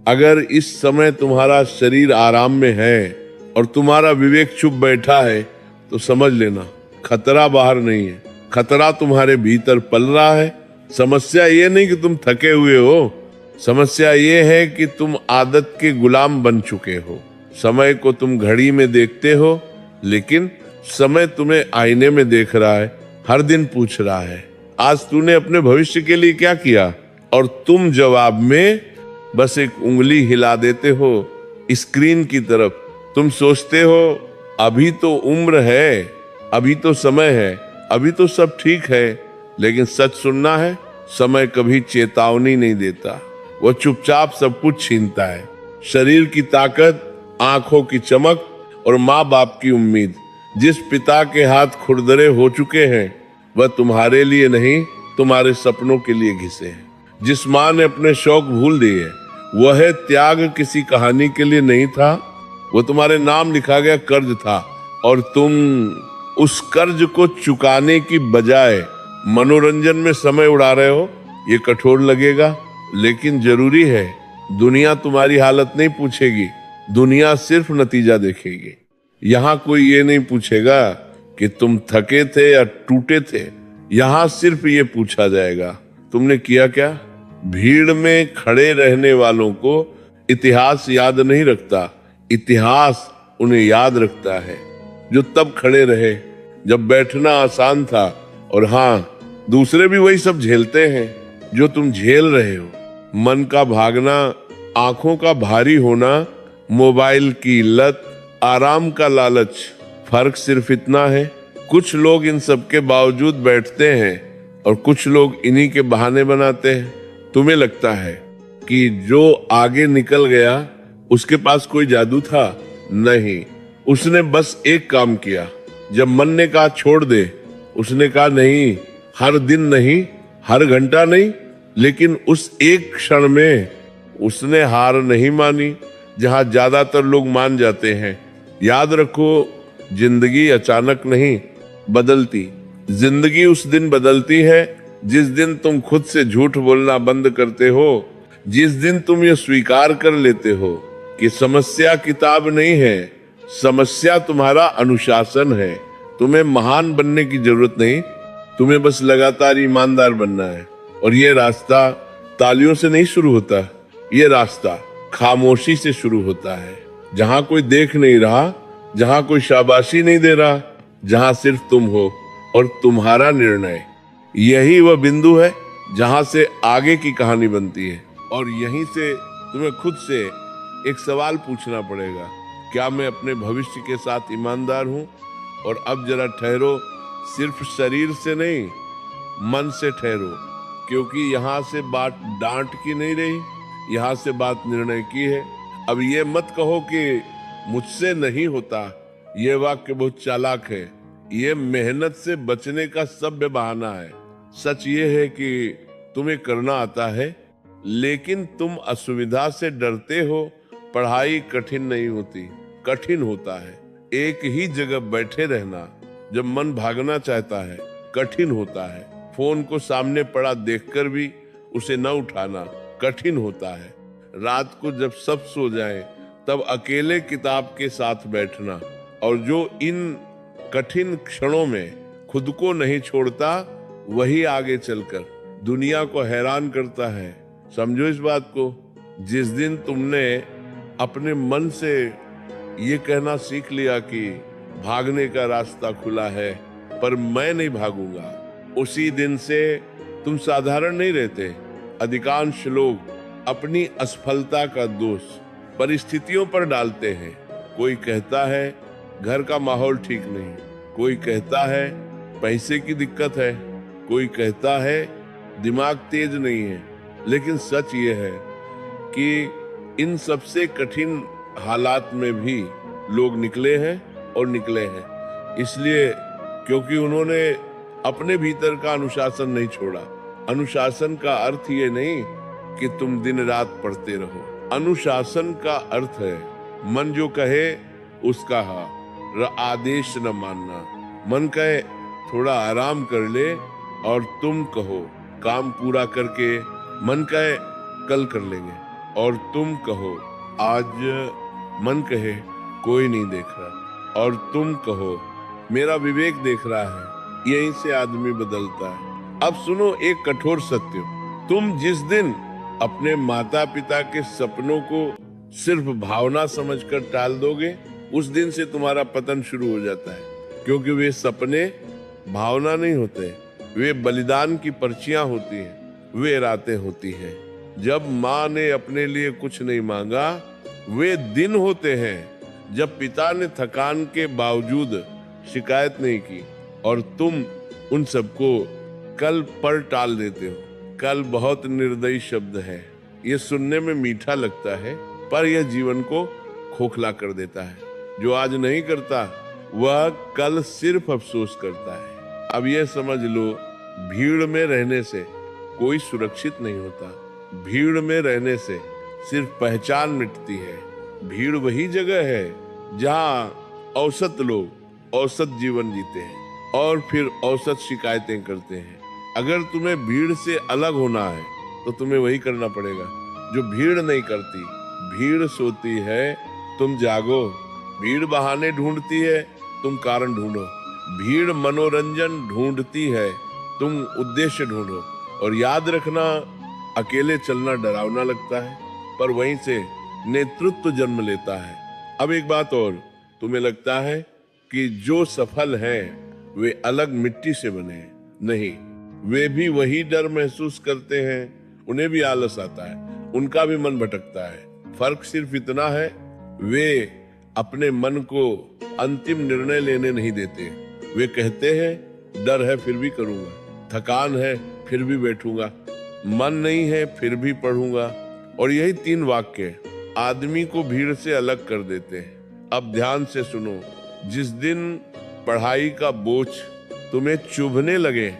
अगर इस समय तुम्हारा शरीर आराम में है और तुम्हारा विवेक चुप बैठा है तो समझ लेना खतरा बाहर नहीं है, खतरा तुम्हारे भीतर पल रहा है। समस्या ये नहीं कि तुम थके हुए हो, समस्या ये है कि तुम आदत के गुलाम बन चुके हो। समय को तुम घड़ी में देखते हो, लेकिन समय तुम्हें आईने में देख रहा है, हर दिन पूछ रहा है आज तूने अपने भविष्य के लिए क्या किया, और तुम जवाब में बस एक उंगली हिला देते हो स्क्रीन की तरफ। तुम सोचते हो अभी तो उम्र है, अभी तो समय है, अभी तो सब ठीक है, लेकिन सच सुनना है, समय कभी चेतावनी नहीं देता, वो चुपचाप सब कुछ छीनता है। शरीर की ताकत, आंखों की चमक और माँ बाप की उम्मीद। जिस पिता के हाथ खुरदरे हो चुके हैं वह तुम्हारे लिए नहीं तुम्हारे सपनों के लिए घिसे हैं। जिस माँ ने अपने शौक भूल दिए वह त्याग किसी कहानी के लिए नहीं था, वो तुम्हारे नाम लिखा गया कर्ज था, और तुम उस कर्ज को चुकाने की बजाय मनोरंजन में समय उड़ा रहे हो। ये कठोर लगेगा, लेकिन जरूरी है। दुनिया तुम्हारी हालत नहीं पूछेगी, दुनिया सिर्फ नतीजा देखेगी। यहाँ कोई ये नहीं पूछेगा कि तुम थके थे या टूटे थे, यहाँ सिर्फ ये पूछा जाएगा तुमने किया क्या। भीड़ में खड़े रहने वालों को इतिहास याद नहीं रखता, इतिहास उन्हें याद रखता है जो तब खड़े रहे जब बैठना आसान था। और हाँ, दूसरे भी वही सब झेलते हैं जो तुम झेल रहे हो। मन का भागना, आंखों का भारी होना, मोबाइल की लत, आराम का लालच, फर्क सिर्फ इतना है कुछ लोग इन सब के बावजूद बैठते हैं और कुछ लोग इन्हीं के बहाने बनाते हैं। तुम्हें लगता है कि जो आगे निकल गया उसके पास कोई जादू था? नहीं, उसने बस एक काम किया। जब मन ने कहा छोड़ दे, उसने कहा नहीं, हर दिन नहीं, हर घंटा नहीं, लेकिन उस एक क्षण में उसने हार नहीं मानी जहां ज्यादातर लोग मान जाते हैं। याद रखो, जिंदगी अचानक नहीं बदलती, जिंदगी उस दिन बदलती है जिस दिन तुम खुद से झूठ बोलना बंद करते हो, जिस दिन तुम ये स्वीकार कर लेते हो कि समस्या किताब नहीं है, समस्या तुम्हारा अनुशासन है। तुम्हें महान बनने की जरूरत नहीं, तुम्हें बस लगातार ईमानदार बनना है। और ये रास्ता तालियों से नहीं शुरू होता, ये रास्ता खामोशी से शुरू होता है। जहां कोई देख नहीं रहा, जहां कोई शाबाशी नहीं दे रहा, जहां सिर्फ तुम हो और तुम्हारा निर्णय। यही वह बिंदु है जहां से आगे की कहानी बनती है। और यहीं से तुम्हें खुद से एक सवाल पूछना पड़ेगा, क्या मैं अपने भविष्य के साथ ईमानदार हूं? और अब जरा ठहरो, सिर्फ शरीर से नहीं, मन से ठहरो, क्योंकि यहाँ से बात डांट की नहीं रही, यहाँ से बात निर्णय की है। अब ये मत कहो कि मुझसे नहीं होता, ये वाक्य बहुत चालाक है, ये मेहनत से बचने का सभ्य बहाना है। सच ये है कि तुम्हें करना आता है, लेकिन तुम असुविधा से डरते हो। पढ़ाई कठिन नहीं होती, कठिन होता है। एक ही जगह बैठे रहना जब मन भागना चाहता है कठिन होता है। फोन को सामने पड़ा देखकर भी उसे न उठाना कठिन होता है। रात को जब सब सो जाएं, तब अकेले किताब के साथ बैठना, और जो इन कठिन क्षणों में खुद को नहीं छोड़ता वही आगे चलकर दुनिया को हैरान करता है। समझो इस बात को, जिस दिन तुमने अपने मन से ये कहना सीख लिया कि भागने का रास्ता खुला है पर मैं नहीं भागूंगा, उसी दिन से तुम साधारण नहीं रहते। अधिकांश लोग अपनी असफलता का दोष परिस्थितियों पर डालते हैं। कोई कहता है घर का माहौल ठीक नहीं, कोई कहता है पैसे की दिक्कत है, कोई कहता है दिमाग तेज नहीं है। लेकिन सच ये है कि इन सबसे कठिन हालात में भी लोग निकले हैं, और निकले हैं इसलिए क्योंकि उन्होंने अपने भीतर का अनुशासन नहीं छोड़ा। अनुशासन का अर्थ ये नहीं कि तुम दिन रात पढ़ते रहो, अनुशासन का अर्थ है मन जो कहे उसका हाँ, आदेश न मानना। मन कहे थोड़ा आराम कर ले और तुम कहो काम पूरा करके, मन कहे कल कर लेंगे और तुम कहो। आज मन कहे कोई नहीं देख रहा, और तुम कहो मेरा विवेक देख रहा है। यहीं से आदमी बदलता है। अब सुनो एक कठोर सत्य, तुम जिस दिन अपने माता पिता के सपनों को सिर्फ भावना समझकर टाल दोगे, उस दिन से तुम्हारा पतन शुरू हो जाता है। क्योंकि वे सपने भावना नहीं होते, वे बलिदान की पर्चियां होती हैं, वे रातें होती हैं। जब माँ ने अपने लिए कुछ नहीं मांगा, वे दिन होते हैं जब पिता ने थकान के बावजूद शिकायत नहीं की, और तुम उन सबको कल पर टाल देते हो। कल बहुत निर्दयी शब्द है, ये सुनने में मीठा लगता है, पर यह जीवन को खोखला कर देता है। जो आज नहीं करता वह कल सिर्फ अफसोस करता है। अब यह समझ लो, भीड़ में रहने से कोई सुरक्षित नहीं होता। भीड़ में रहने से सिर्फ पहचान मिटती है। भीड़ वही जगह है जहां औसत लोग औसत जीवन जीते हैं और फिर औसत शिकायतें करते हैं। अगर तुम्हें भीड़ से अलग होना है तो तुम्हें वही करना पड़ेगा जो भीड़ नहीं करती। भीड़ सोती है, तुम जागो। भीड़ बहाने ढूंढती है, तुम कारण ढूंढो। भीड़ मनोरंजन ढूंढती है, तुम उद्देश्य ढूंढो। और याद रखना, अकेले चलना डरावना लगता है, पर वहीं से नेतृत्व जन्म लेता है। अब एक बात और, तुम्हें लगता है कि जो सफल हैं वे अलग मिट्टी से बने हैं। नहीं, वे भी वही डर महसूस करते हैं, उन्हें भी आलस आता है, उनका भी मन भटकता है। फर्क सिर्फ इतना है, वे अपने मन को अंतिम निर्णय लेने नहीं देते। वे कहते हैं डर है फिर भी करूंगा, थकान है फिर भी बैठूंगा, मन नहीं है फिर भी पढ़ूंगा। और यही 3 वाक्य आदमी को भीड़ से अलग कर देते हैं। अब ध्यान से सुनो, जिस दिन पढ़ाई का बोझ तुम्हें चुभने लगे,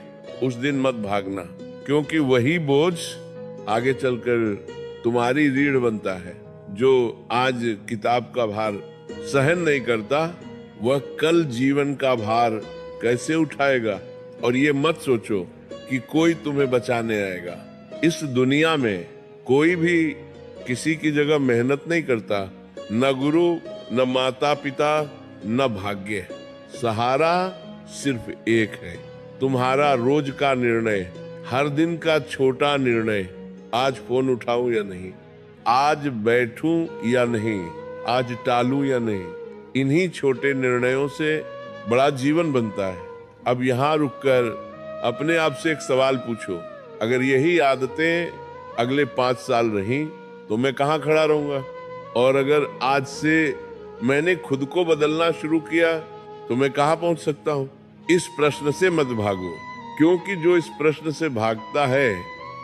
उस दिन मत भागना, क्योंकि वही बोझ आगे चलकर तुम्हारी रीढ़ बनता है। जो आज किताब का भार सहन नहीं करता, वह कल जीवन का भार कैसे उठाएगा। और ये मत सोचो कि कोई तुम्हें बचाने आएगा। इस दुनिया में कोई भी किसी की जगह मेहनत नहीं करता, न गुरु, न माता पिता, न भाग्य। सहारा सिर्फ एक है, तुम्हारा रोज का निर्णय, हर दिन का छोटा निर्णय। आज फोन उठाऊं या नहीं, आज बैठूं या नहीं, आज टालूं या नहीं। इन्हीं छोटे निर्णयों से बड़ा जीवन बनता है। अब यहाँ रुककर अपने आप से एक सवाल पूछो, अगर यही आदतें अगले 5 साल रहीं तो मैं कहाँ खड़ा रहूंगा? और अगर आज से मैंने खुद को बदलना शुरू किया तो मैं कहाँ पहुंच सकता हूँ? इस प्रश्न से मत भागो, क्योंकि जो इस प्रश्न से भागता है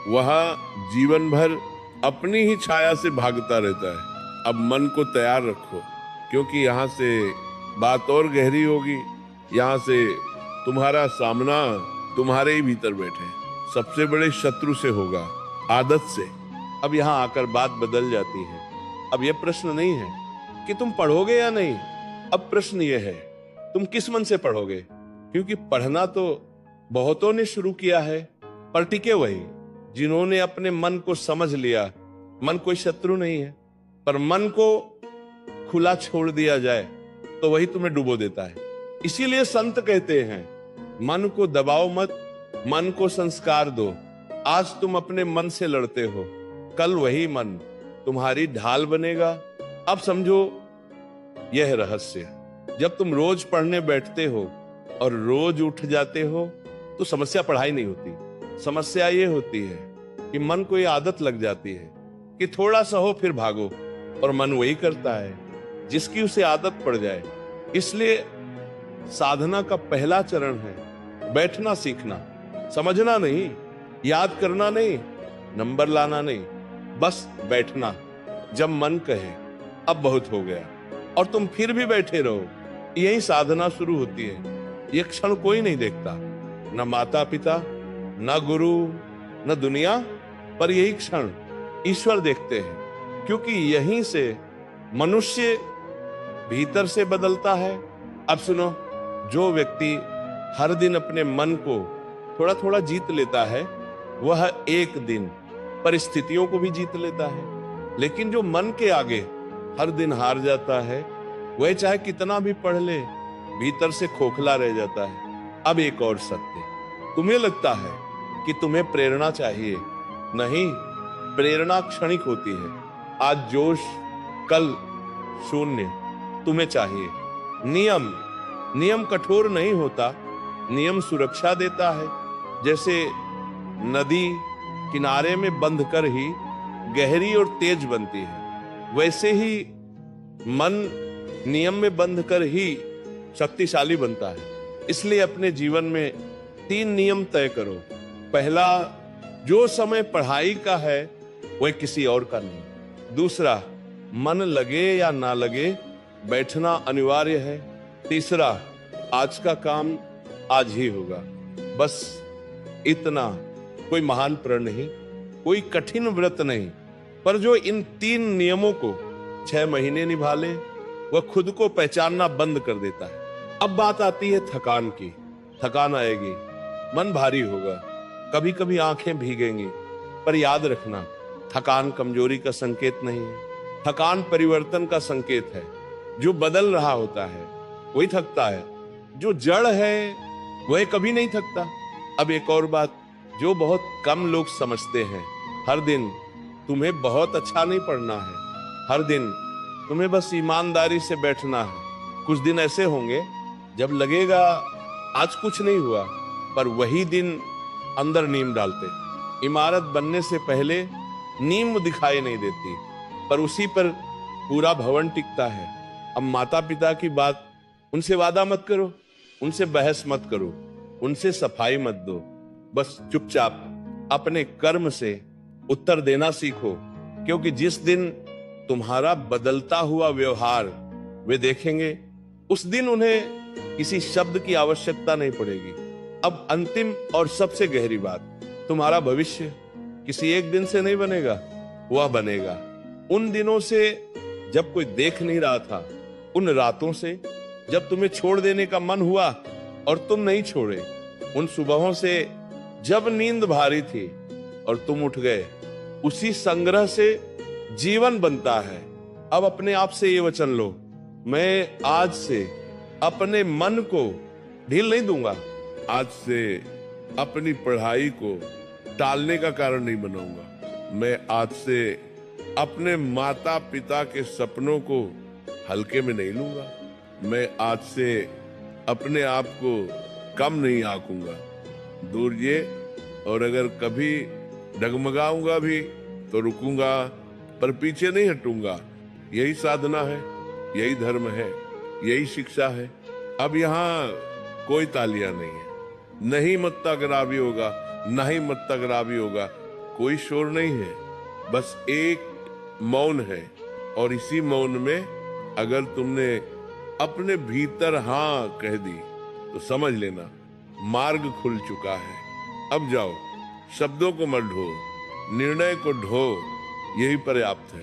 वह जीवन भर अपनी ही छाया से भागता रहता है। अब मन को तैयार रखो, क्योंकि यहाँ से बात और गहरी होगी। यहाँ से तुम्हारा सामना तुम्हारे ही भीतर बैठे सबसे बड़े शत्रु से होगा, आदत से। अब यहाँ आकर बात बदल जाती है। अब यह प्रश्न नहीं है कि तुम पढ़ोगे या नहीं, अब प्रश्न यह है तुम किस मन से पढ़ोगे। क्योंकि पढ़ना तो बहुतों ने शुरू किया है, पर टिके वही जिन्होंने अपने मन को समझ लिया। मन कोई शत्रु नहीं है, पर मन को खुला छोड़ दिया जाए तो वही तुम्हें डुबो देता है। इसीलिए संत कहते हैं मन को दबाओ मत, मन को संस्कार दो। आज तुम अपने मन से लड़ते हो, कल वही मन तुम्हारी ढाल बनेगा। अब समझो यह रहस्य, जब तुम रोज पढ़ने बैठते हो और रोज उठ जाते हो तो समस्या पढ़ाई नहीं होती। समस्या ये होती है कि मन को ये आदत लग जाती है कि थोड़ा सा हो फिर भागो, और मन वही करता है जिसकी उसे आदत पड़ जाए। इसलिए साधना का पहला चरण है बैठना सीखना, समझना नहीं, याद करना नहीं, नंबर लाना नहीं, बस बैठना। जब मन कहे अब बहुत हो गया और तुम फिर भी बैठे रहो, यही साधना शुरू होती है। ये क्षण कोई नहीं देखता, न माता पिता, न गुरु, न दुनिया, पर यही क्षण ईश्वर देखते हैं। क्योंकि यहीं से मनुष्य भीतर से बदलता है। अब सुनो, जो व्यक्ति हर दिन अपने मन को थोड़ा थोड़ा जीत लेता है, वह एक दिन परिस्थितियों को भी जीत लेता है। लेकिन जो मन के आगे हर दिन हार जाता है, वह चाहे कितना भी पढ़ ले, भीतर से खोखला रह जाता है। अब एक और सत्य, तुम्हें लगता है कि तुम्हें प्रेरणा चाहिए, नहीं, प्रेरणा क्षणिक होती है। आज जोश, कल शून्य। तुम्हें चाहिए नियम कठोर नहीं होता, नियम सुरक्षा देता है। जैसे नदी किनारे में बंध कर ही गहरी और तेज बनती है, वैसे ही मन नियम में बंध कर ही शक्तिशाली बनता है। इसलिए अपने जीवन में 3 नियम तय करो। पहला, जो समय पढ़ाई का है वह किसी और का नहीं। दूसरा, मन लगे या ना लगे बैठना अनिवार्य है। तीसरा, आज का काम आज ही होगा, बस इतना। कोई महान प्रण नहीं, कोई कठिन व्रत नहीं, पर जो इन 3 नियमों को 6 महीने निभा ले, वह खुद को पहचानना बंद कर देता है। अब बात आती है थकान की। थकान आएगी, मन भारी होगा, कभी कभी आंखें भीगेंगी, पर याद रखना, थकान कमजोरी का संकेत नहीं है, थकान परिवर्तन का संकेत है। जो बदल रहा होता है वही थकता है, जो जड़ है वह कभी नहीं थकता। अब एक और बात जो बहुत कम लोग समझते हैं, हर दिन तुम्हें बहुत अच्छा नहीं पढ़ना है, हर दिन तुम्हें बस ईमानदारी से बैठना है। कुछ दिन ऐसे होंगे जब लगेगा आज कुछ नहीं हुआ, पर वही दिन अंदर नींव डालते। इमारत बनने से पहले नींव दिखाई नहीं देती, पर उसी पर पूरा भवन टिकता है। अब माता पिता की बात, उनसे वादा मत करो, उनसे बहस मत करो, उनसे सफाई मत दो, बस चुपचाप अपने कर्म से उत्तर देना सीखो। क्योंकि जिस दिन तुम्हारा बदलता हुआ व्यवहार वे देखेंगे, उस दिन उन्हें किसी शब्द की आवश्यकता नहीं पड़ेगी। अब अंतिम और सबसे गहरी बात, तुम्हारा भविष्य किसी एक दिन से नहीं बनेगा, वह बनेगा उन दिनों से जब कोई देख नहीं रहा था, उन रातों से जब तुम्हें छोड़ देने का मन हुआ और तुम नहीं छोड़े, उन सुबहों से जब नींद भारी थी और तुम उठ गए। उसी संग्रह से जीवन बनता है। अब अपने आप से ये वचन लो, मैं आज से अपने मन को ढील नहीं दूंगा, आज से अपनी पढ़ाई को टालने का कारण नहीं बनाऊंगा, मैं आज से अपने माता पिता के सपनों को हल्के में नहीं लूंगा, मैं आज से अपने आप को कम नहीं आंकूंगा। दूर ये, और अगर कभी डगमगाऊंगा भी तो रुकूंगा, पर पीछे नहीं हटूंगा। यही साधना है, यही धर्म है, यही शिक्षा है। अब यहाँ कोई तालियां नहीं है, नहीं मत्ताग्रावी होगा, नहीं मत्ताग्रावी होगा, कोई शोर नहीं है, बस एक मौन है। और इसी मौन में अगर तुमने अपने भीतर हाँ कह दी तो समझ लेना मार्ग खुल चुका है। अब जाओ, शब्दों को मत ढो, निर्णय को ढो, यही पर्याप्त है।